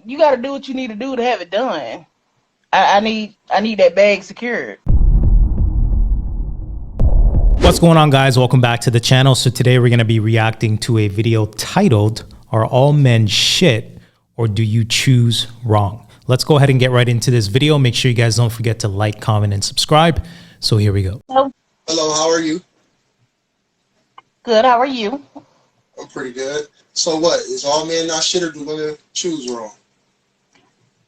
you gotta do what you need to do to have it done. I need that bag secured. What's going on, guys? Welcome back to the channel. So today we're going to be reacting to a video titled, "Are All Men Shit or Do You Choose Wrong?" Let's go ahead and get right into this video. Make sure you guys don't forget to like, comment, and subscribe. So here we go. Hello. Hello, how are you? Good, how are you? I'm pretty good. So what, is all men not shit or do women choose wrong?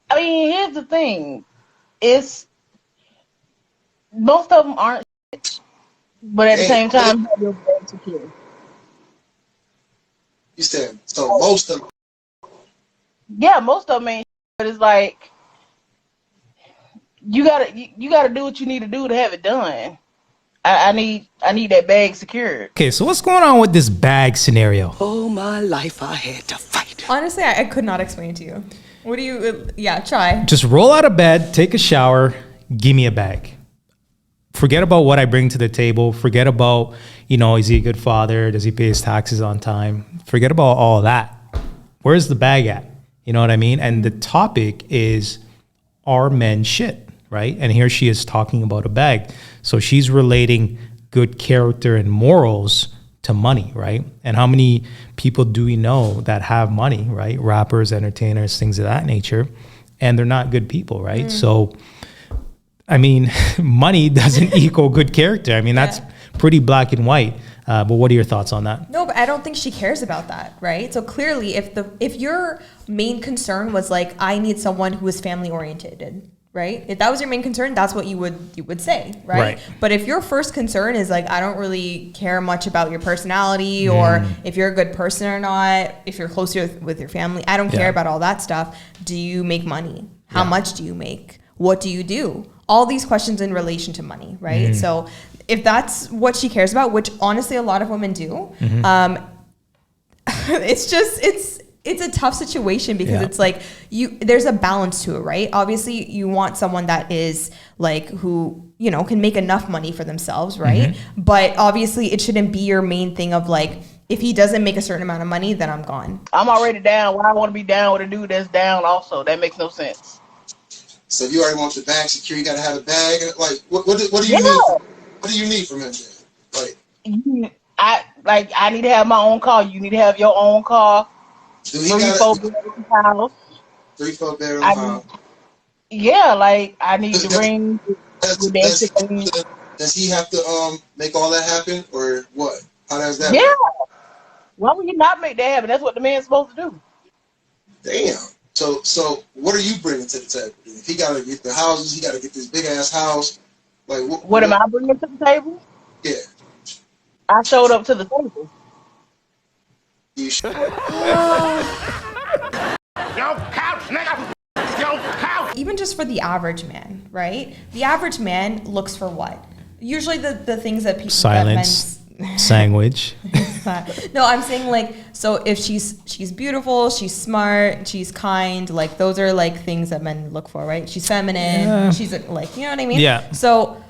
I mean, here's the thing. It's most of them aren't shit, but at the same time, you have your bag secure. You said, so most of them. Yeah, most of them ain't shit, but it's like you gotta do what you need to do to have it done. I need that bag secured. Okay, so what's going on with this bag scenario? All my life I had to fight. Honestly, I could not explain to you. What do you, yeah, try. Just roll out of bed, take a shower, give me a bag. Forget about what I bring to the table. Forget about, is he a good father? Does he pay his taxes on time? Forget about all that. Where's the bag at? You know what I mean? And the topic is, are men shit, right? And here she is talking about a bag. So she's relating good character and morals to money, right? And how many people do we know that have money, right? Rappers, entertainers, things of that nature, and they're not good people, right? So, I mean, money doesn't equal good character. I mean, that's pretty black and white. But what are your thoughts on that? No, but I don't think she cares about that, right? So clearly, if your main concern was like, I need someone who is family oriented, right? If that was your main concern, that's what you would say, right? But if your first concern is like, I don't really care much about your personality or if you're a good person or not, if you're close with your family, I don't care about all that stuff. Do you make money? How much do you make? What do you do? All these questions in relation to money, right? So if that's what she cares about, which honestly a lot of women do, it's a tough situation because it's like there's a balance to it, right? Obviously you want someone that is like who, can make enough money for themselves, right? But obviously it shouldn't be your main thing of like, if he doesn't make a certain amount of money, then I'm gone. I'm already down. Why I want to be down with a dude that's down also? That makes no sense. So if you already want your bag secure, you gotta have a bag. Like, what do you need? What do you need from him? Like, I need to have my own car. You need to have your own car. Do he got 3-4 bedroom house? 3-4 bedroom house. Yeah, like I need to bring. Does he have to make all that happen, or what? How does that? Yeah. work? Why would you not make that happen? That's what the man's supposed to do. Damn. So what are you bringing to the table? If he gotta get the houses, he gotta get this big ass house. Like what am I bringing to the table? Yeah. I showed up to the table. You should. Even just for the average man, right? The average man looks for what? Usually the things that people Silence. Sandwich. No, I'm saying like, so if she's beautiful, she's smart, she's kind, like those are like things that men look for, right? She's feminine, she's like, you know what I mean? Yeah. So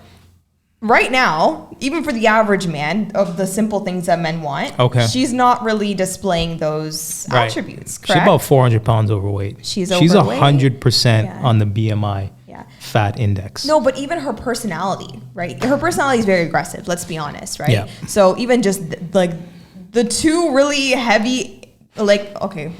right now, even for the average man, of the simple things that men want, she's not really displaying those attributes, correct? She's about 400 pounds overweight. She's 100% on the BMI fat index. No, but even her personality, right? Her personality is very aggressive, let's be honest, right? Yeah. So even just like the two really heavy, like, okay,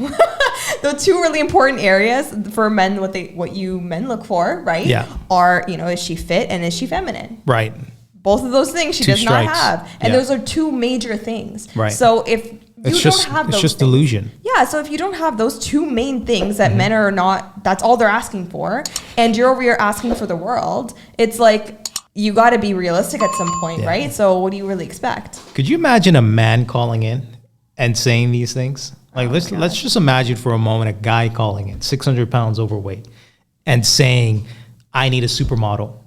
the two really important areas for men, what you men look for, right? Yeah. Are, is she fit and is she feminine? Right. Both of those things she does not have. And those are two major things. Right. So if it's just delusion. Yeah, so if you don't have those two main things that men are not, that's all they're asking for, and you're over here asking for the world, it's like, you got to be realistic at some point, right? So what do you really expect? Could you imagine a man calling in and saying these things? Like, let's just imagine for a moment a guy calling in, 600 pounds overweight, and saying, I need a supermodel.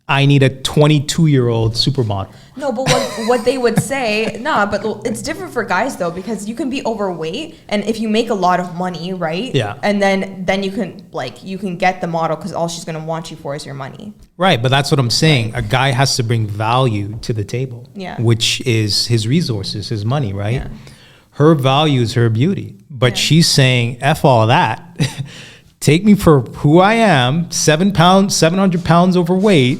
I need a 22-year-old supermodel. No, but what they would say, but it's different for guys though, because you can be overweight, and if you make a lot of money, right? Yeah. And then you can get the model because all she's gonna want you for is your money. Right, but that's what I'm saying. A guy has to bring value to the table, which is his resources, his money, right? Yeah. Her value is her beauty, But she's saying, F all that. Take me for who I am, 700 pounds overweight,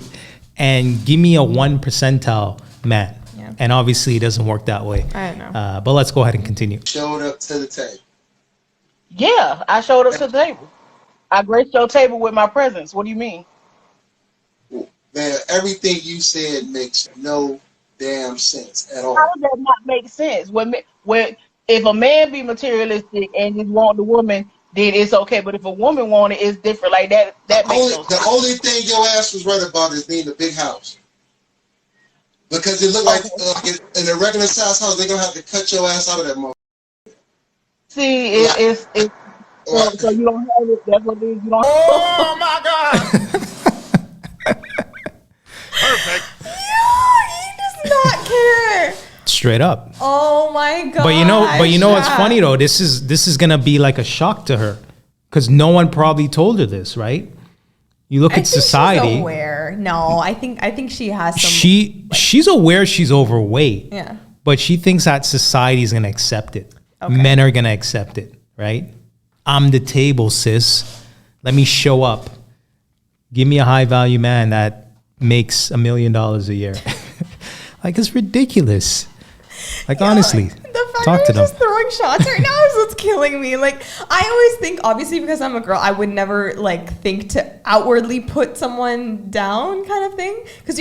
and give me a 1 percentile man. Yeah. And obviously it doesn't work that way. I don't know. But let's go ahead and continue. Showed up to the table. Yeah, I showed up to the table. I graced your table with my presence. What do you mean? Man, everything you said makes no damn sense at all. How does that not make sense? When if a man be materialistic and just want the woman, then it's okay. But if a woman want it, it's different. Like that makes no sense. The only thing your ass was right about is being the big house. Because it looked like in a regular size house, they're gonna have to cut your ass out of that motherfucker. See, it's so you don't have it. That's what it is. You don't. Oh my God! Perfect. He does not care. Straight up. Oh my God. But you know what's funny though? This is gonna be like a shock to her, because no one probably told her this, right? You look at society. She's aware. No, I think she has some. She's aware she's overweight. Yeah. But she thinks that society is gonna accept it. Okay. Men are gonna accept it, right? I'm the table, sis. Let me show up. Give me a high value man that makes $1 million a year. Like, it's ridiculous. Like, honestly, the fact talk that to you're them. just throwing shots right now is what's killing me. Like, I always think, obviously, because I'm a girl, I would never like think to outwardly put someone down, kind of thing. Because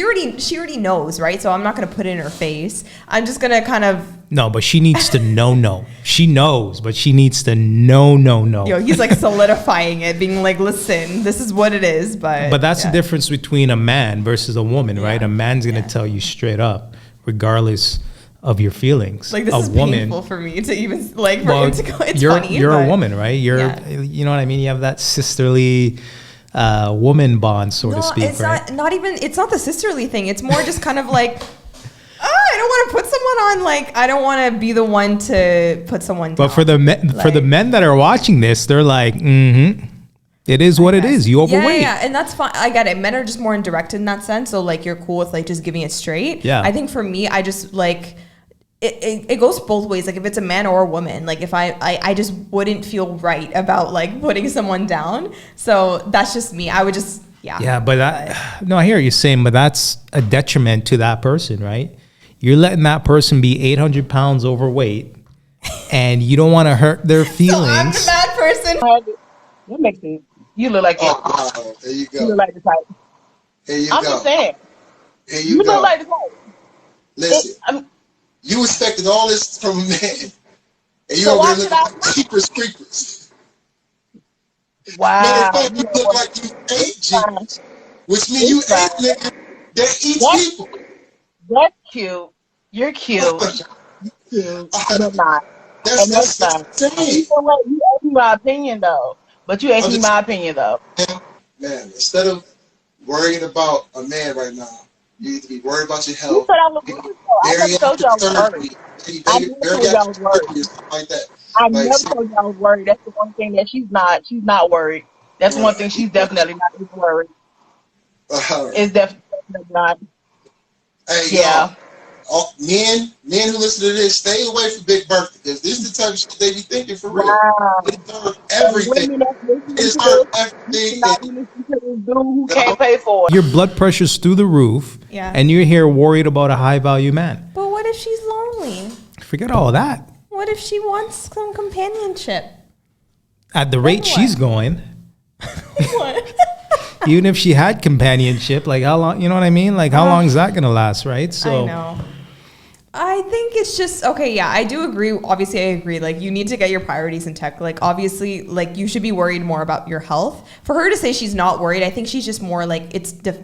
she already knows, right? So I'm not gonna put it in her face. I'm just gonna kind of. No, but she needs to know. She knows, but she needs to know. Yo, he's like solidifying it, being like, listen, this is what it is. But that's the difference between a man versus a woman, right? A man's gonna tell you straight up, regardless of your feelings. Like, this is painful for me to even like for him to go. It's funny. You're a woman, right? You know what I mean? You have that sisterly woman bond, so to speak, it's right? It's not the sisterly thing. It's more just kind of like, I don't want to put someone on. Like, I don't want to be the one to put someone down. But for the men that are watching this, they're like, it is what it is. You overweight. Yeah, and that's fine. I get it. Men are just more indirect in that sense. So like, you're cool with like just giving it straight. Yeah. I think for me, I just like. It goes both ways. Like, if it's a man or a woman, like if I just wouldn't feel right about like putting someone down. So that's just me. I would just, Yeah, but I hear what you're saying, but that's a detriment to that person, right? You're letting that person be 800 pounds overweight and you don't want to hurt their feelings. So I'm the bad person. That makes sense. You look like it. There you go. You look like the type. Here you go. I'm just saying. Here you go. Look like the type. Listen. You expected all this from a man, and you So over there looking like Jeepers Creepers. Wow. Matter of fact, you look like you ate Jeepers, which means you ate nigga that eats people. That's cute. You're cute. Cute. I'm not. That's fine. You know what? You asked me my opinion, though. But you asked me my opinion, though. Man, instead of worrying about a man right now, you need to be worried about your health. You said I was worried. I never told you I was worried. I never told you I was worried. Like that. I never told you I was worried. That's the one thing that she's not. She's not worried. That's one thing she's definitely not worried. It's definitely not. Hey, yeah. Men who listen to this, stay away from Big Bertha, because this is the type of shit they be thinking for real. Wow. It's everything. It's everything. Not listen to this dude who can't pay for it. Your blood pressure's through the roof, and you're here worried about a high value man. But what if she's lonely? Forget all that. What if she wants some companionship? At the rate she's going. What? Even if she had companionship, like how long, you know what I mean? Like how long is that going to last, right? So I know. I think it's just, okay, yeah, I do agree. Obviously, I agree. Like, you need to get your priorities in check. Like, obviously, like, you should be worried more about your health. For her to say she's not worried, I think she's just more like,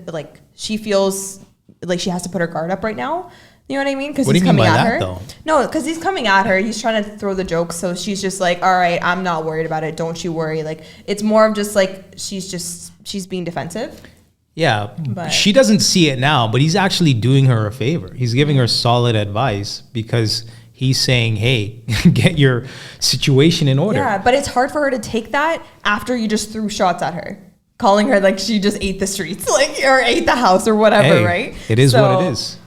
like, she feels like she has to put her guard up right now. You know what I mean? Because he's coming at her. Though? No, because he's coming at her. He's trying to throw the jokes. So she's just like, all right, I'm not worried about it. Don't you worry. Like, it's more of just like, she's being defensive. Yeah, she doesn't see it now, but he's actually doing her a favor. He's giving her solid advice because he's saying, hey, get your situation in order. Yeah, but it's hard for her to take that after you just threw shots at her, calling her like she just ate the streets, like, or ate the house or whatever, right? It is what it is.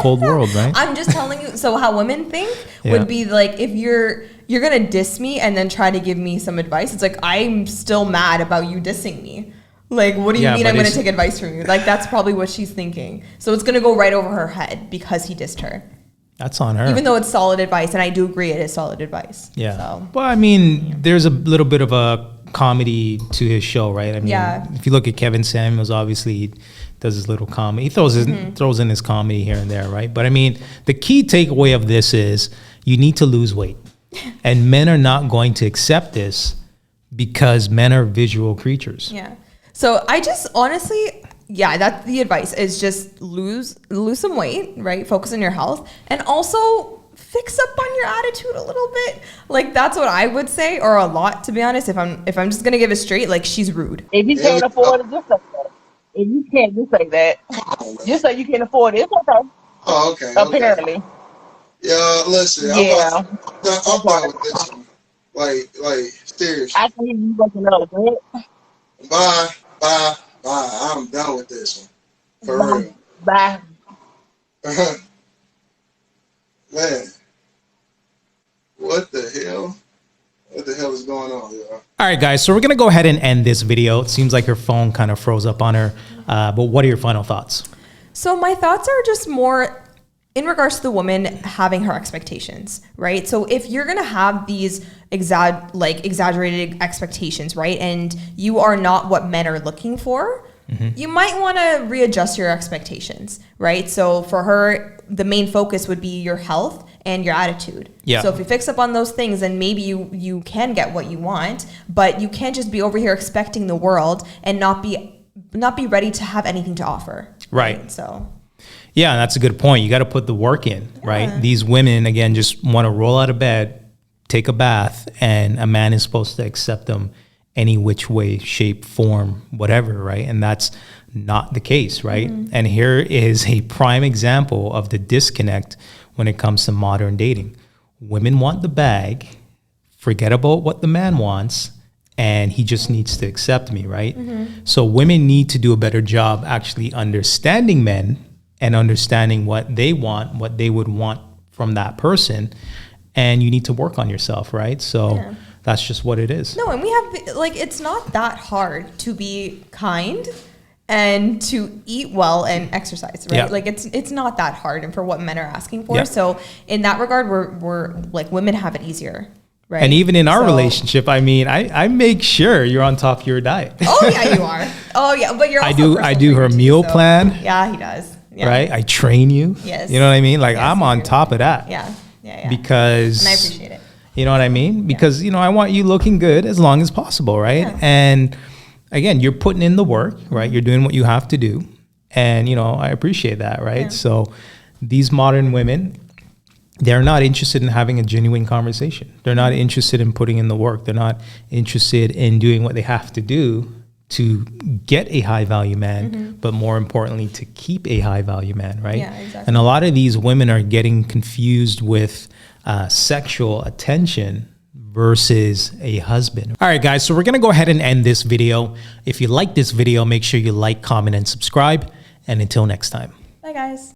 Cold world, right? I'm just telling you. So how women think would be like, if you're you're gonna diss me and then try to give me some advice. It's like, I'm still mad about you dissing me. Like, what do you mean I'm gonna take advice from you? Like, that's probably what she's thinking. So it's gonna go right over her head because he dissed her. That's on her. Even though it's solid advice, and I do agree it is solid advice. Yeah. So. Well, I mean, there's a little bit of a comedy to his show, right? I mean, if you look at Kevin Samuels, obviously he does his little comedy. He throws in his comedy here and there, right? But I mean, the key takeaway of this is you need to lose weight. And men are not going to accept this because men are visual creatures. Yeah. So I just honestly, that's the advice is just lose some weight, right? Focus on your health and also fix up on your attitude a little bit. Like, that's what I would say, or a lot, to be honest. If I'm just gonna give it straight, like, she's rude. If you can't afford it, just say that. If you can't, just say that. Just say you can't afford it. It's okay. Oh, okay. Apparently. Yeah, listen. Yeah. I'm done with this one. Like, seriously. I can hear you waking up. Bye. I'm done with this one. For real. Bye. Man. What the hell? What the hell is going on, y'all? All right, guys. So we're going to go ahead and end this video. It seems like her phone kind of froze up on her. But what are your final thoughts? So my thoughts are just more in regards to the woman having her expectations, right? So if you're going to have these exaggerated expectations, right? And you are not what men are looking for, you might want to readjust your expectations, right? So for her, the main focus would be your health and your attitude. Yeah. So if you fix up on those things, then maybe you can get what you want, but you can't just be over here expecting the world and not be ready to have anything to offer. Right. So. Yeah, that's a good point. You got to put the work in, right? These women, again, just want to roll out of bed, take a bath, and a man is supposed to accept them any which way, shape, form, whatever, right? And that's not the case, right? And here is a prime example of the disconnect when it comes to modern dating. Women want the bag, forget about what the man wants, and he just needs to accept me, right? So women need to do a better job actually understanding men and understanding what they want, what they would want from that person. And you need to work on yourself, right? So that's just what it is. No, and we have, like, it's not that hard to be kind and to eat well and exercise, right? Yeah. Like, it's not that hard, and for what men are asking for. So in that regard, we're like, women have it easier. Right. And even in our relationship, I mean, I make sure you're on top of your diet. Oh yeah, you are. Oh yeah, but you're. Also I do her meal plan. Yeah, he does. Yeah. Right, I train you. Yes. You know what I mean? Like, I'm on top of that. Yeah. Because, and I appreciate it. You know what I mean? Because I want you looking good as long as possible, right? Yeah. And again, you're putting in the work, right? You're doing what you have to do, and I appreciate that, right? Yeah. So these modern women, they're not interested in having a genuine conversation. They're not interested in putting in the work. They're not interested in doing what they have to do to get a high value man, but more importantly, to keep a high value man, right? Yeah, exactly. And a lot of these women are getting confused with sexual attention versus a husband. All right, guys, so we're gonna go ahead and end this video. If you like this video, make sure you like, comment, and subscribe. And until next time. Bye, guys.